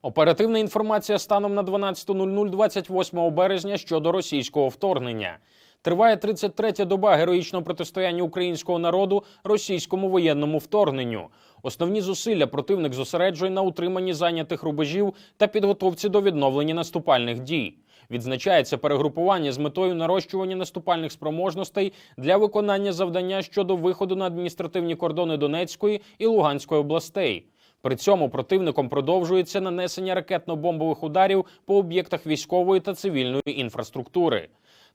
Оперативна інформація станом на 12:00 28 березня щодо російського вторгнення. Триває 33-я доба героїчного протистояння українського народу російському воєнному вторгненню. Основні зусилля противник зосереджує на утриманні зайнятих рубежів та підготовці до відновлення наступальних дій. Відзначається перегрупування з метою нарощування наступальних спроможностей для виконання завдання щодо виходу на адміністративні кордони Донецької і Луганської областей. При цьому противником продовжується нанесення ракетно-бомбових ударів по об'єктах військової та цивільної інфраструктури.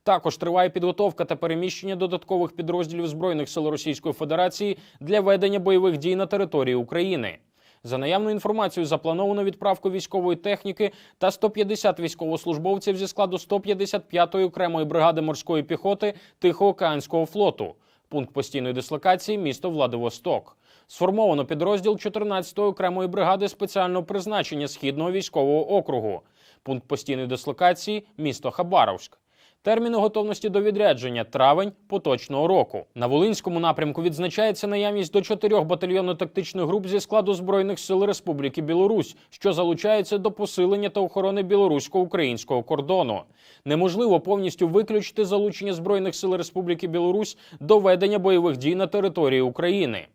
Також триває підготовка та переміщення додаткових підрозділів Збройних сил Російської Федерації для ведення бойових дій на території України. За наявною інформацією, заплановано відправку військової техніки та 150 військовослужбовців зі складу 155-ї окремої бригади морської піхоти Тихоокеанського флоту. Пункт постійної дислокації – місто Владивосток. Сформовано підрозділ 14-ї окремої бригади спеціального призначення Східного військового округу. Пункт постійної дислокації – місто Хабаровськ. Терміни готовності до відрядження – травень поточного року. На Волинському напрямку відзначається наявність до 4 батальйонно-тактичних груп зі складу Збройних сил Республіки Білорусь, що залучаються до посилення та охорони білорусько-українського кордону. Неможливо повністю виключити залучення Збройних сил Республіки Білорусь до ведення бойових дій на території України.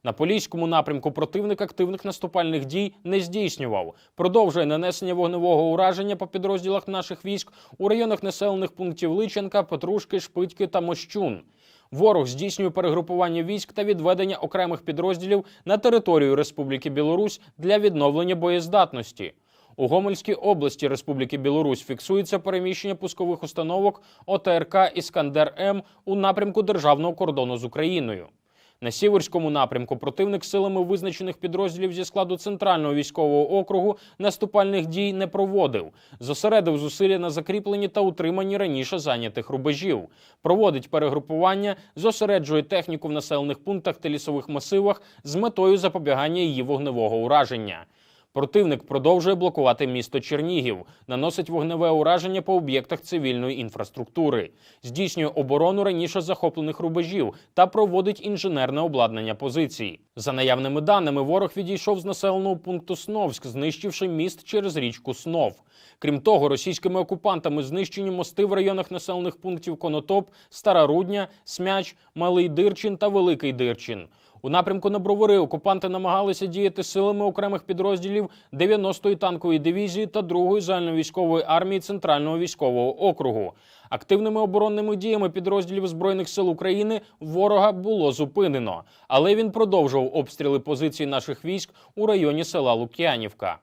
На Поліському напрямку противник активних наступальних дій не здійснював. Продовжує нанесення вогневого ураження по підрозділах наших військ у районах населених пунктів Личенка, Петрушки, Шпитьки та Мощун. Ворог здійснює перегрупування військ та відведення окремих підрозділів на територію Республіки Білорусь для відновлення боєздатності. У Гомельській області Республіки Білорусь фіксується переміщення пускових установок ОТРК «Іскандер-М» у напрямку державного кордону з Україною. На Сіверському напрямку противник силами визначених підрозділів зі складу Центрального військового округу наступальних дій не проводив. Зосередив зусилля на закріпленні та утриманні раніше зайнятих рубежів. Проводить перегрупування, зосереджує техніку в населених пунктах та лісових масивах з метою запобігання її вогневого ураження. Противник продовжує блокувати місто Чернігів, наносить вогневе ураження по об'єктах цивільної інфраструктури, здійснює оборону раніше захоплених рубежів та проводить інженерне обладнання позицій. За наявними даними, ворог відійшов з населеного пункту Сновськ, знищивши міст через річку Снов. Крім того, російськими окупантами знищені мости в районах населених пунктів Конотоп, Стара Рудня, Смяч, Малий Дирчин та Великий Дирчин. У напрямку на Бровари окупанти намагалися діяти силами окремих підрозділів 90-ї танкової дивізії та 2-ї загальновійськової армії Центрального військового округу. Активними оборонними діями підрозділів Збройних сил України ворога було зупинено, але він продовжував обстріли позицій наших військ у районі села Лук'янівка.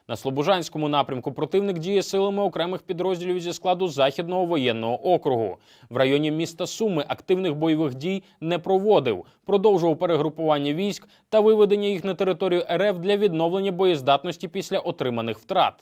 На Слобожанському напрямку противник діє силами окремих підрозділів зі складу Західного воєнного округу. В районі міста Суми активних бойових дій не проводив, продовжував перегрупування військ та виведення їх на територію РФ для відновлення боєздатності після отриманих втрат.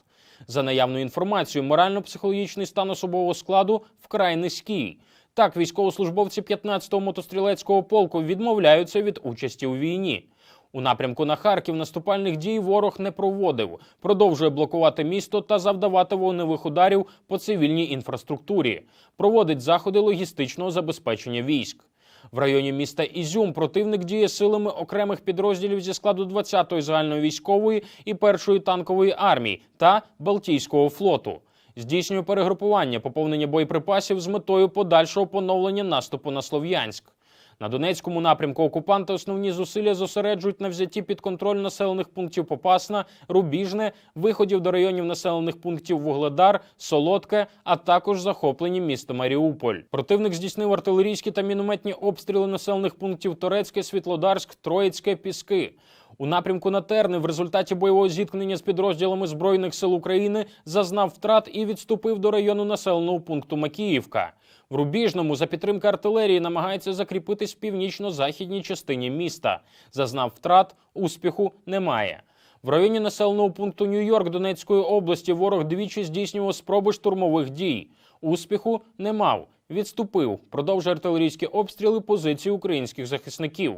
За наявною інформацією, морально-психологічний стан особового складу вкрай низький. Так, військовослужбовці 15-го мотострілецького полку відмовляються від участі у війні. У напрямку на Харків наступальних дій ворог не проводив, продовжує блокувати місто та завдавати вогневих ударів по цивільній інфраструктурі, проводить заходи логістичного забезпечення військ. В районі міста Ізюм противник діє силами окремих підрозділів зі складу 20-ї загальновійськової і 1-ї танкової армії та Балтійського флоту. Здійснює перегрупування, поповнення боєприпасів з метою подальшого поновлення наступу на Слов'янськ. На Донецькому напрямку окупанти основні зусилля зосереджують на взятті під контроль населених пунктів Попасна, Рубіжне, виходів до районів населених пунктів Вугледар, Солодке, а також захопленні міста Маріуполь. Противник здійснив артилерійські та мінометні обстріли населених пунктів Торецьке, Світлодарськ, Троїцьке, Піски. У напрямку на Терни в результаті бойового зіткнення з підрозділами Збройних сил України зазнав втрат і відступив до району населеного пункту Макіївка. В Рубіжному за підтримки артилерії намагається закріпитись в північно-західній частині міста. Зазнав втрат, успіху немає. В районі населеного пункту Нью-Йорк Донецької області ворог двічі здійснював спроби штурмових дій. Успіху не мав. Відступив. Продовжує артилерійські обстріли позицій українських захисників.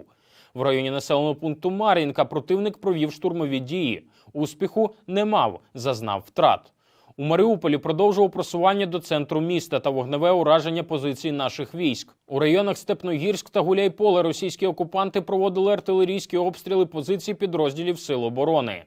В районі населеного пункту Мар'їнка противник провів штурмові дії. Успіху не мав. Зазнав втрат. У Маріуполі продовжував просування до центру міста та вогневе ураження позицій наших військ. У районах Степногірськ та Гуляйполе російські окупанти проводили артилерійські обстріли позицій підрозділів Сил оборони.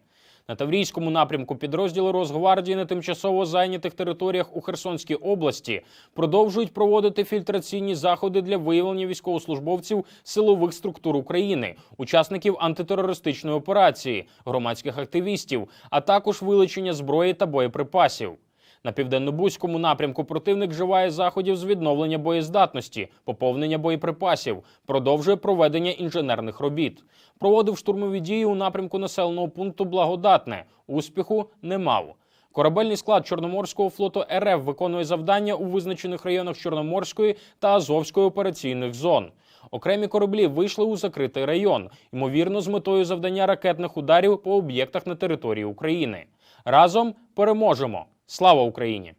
На Таврійському напрямку підрозділи Росгвардії на тимчасово зайнятих територіях у Херсонській області продовжують проводити фільтраційні заходи для виявлення військовослужбовців силових структур України, учасників антитерористичної операції, громадських активістів, а також вилучення зброї та боєприпасів. На Південно-Бузькому напрямку противник вживає заходів з відновлення боєздатності, поповнення боєприпасів, продовжує проведення інженерних робіт. Проводив штурмові дії у напрямку населеного пункту Благодатне. Успіху не мав. Корабельний склад Чорноморського флоту РФ виконує завдання у визначених районах Чорноморської та Азовської операційних зон. Окремі кораблі вийшли у закритий район, ймовірно, з метою завдання ракетних ударів по об'єктах на території України. Разом переможемо! Слава Україні!